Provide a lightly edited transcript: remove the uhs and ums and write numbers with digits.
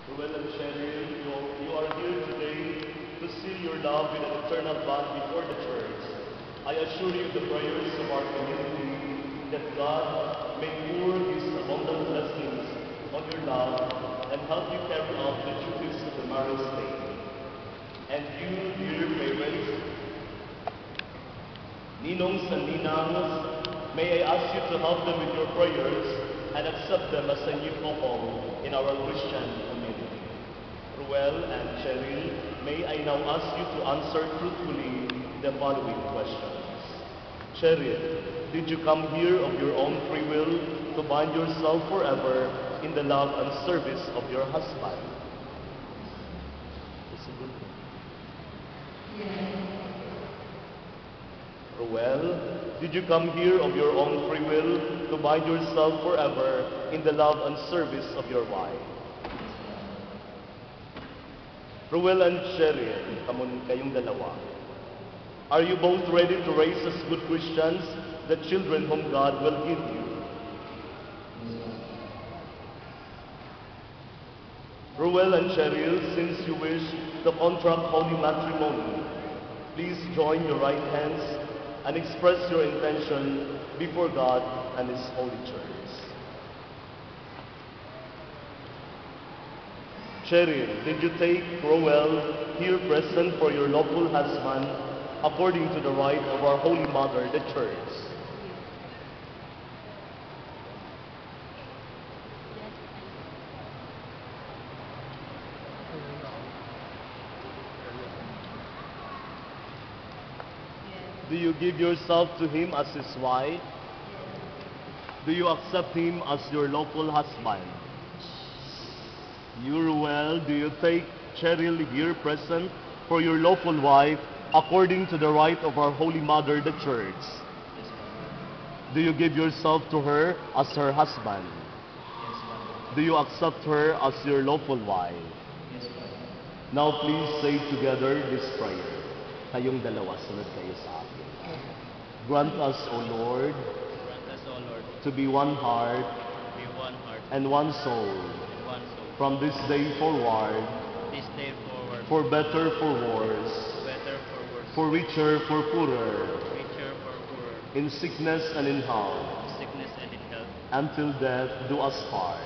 Ruel and Cheryl, you are here today to seal your love with an eternal bond before the church. I assure you the prayers of our community that God may pour His abundant blessings on your love and help you carry out the duties of the marriage state. And you, dear parents, ninongs and ninangs, may I ask you to help them with your prayers and accept them as a new couple in our Christian community. Ruel and Cheryl, may I now ask you to answer truthfully the following questions. Cheryl, did you come here of your own free will to bind yourself forever in the love and service of your husband? Ruel, did you come here of your own free will to bind yourself forever in the love and service of your wife? Ruel and Cheryl, kayong dalawa. Are you both ready to raise as good Christians the children whom God will give you? Ruel and Cheryl, since you wish to contract holy matrimony, please join your right hands and express your intention before God and His holy church. Cheryl, did you take Ruel here present for your lawful husband according to the rite of our Holy Mother, the Church? Do you give yourself to him as his wife? Do you accept him as your lawful husband? You, Ruel, do you take Cheryl here present for your lawful wife according to the rite of our Holy Mother, the Church? Do you give yourself to her as her husband? Do you accept her as your lawful wife? Now please say together this prayer. Kayong dalawa, sunod kayo sa akin. Grant us, O Lord, to be one heart and one soul from this day forward, for better, for worse, for richer, for poorer, in sickness and in health, until death do us part.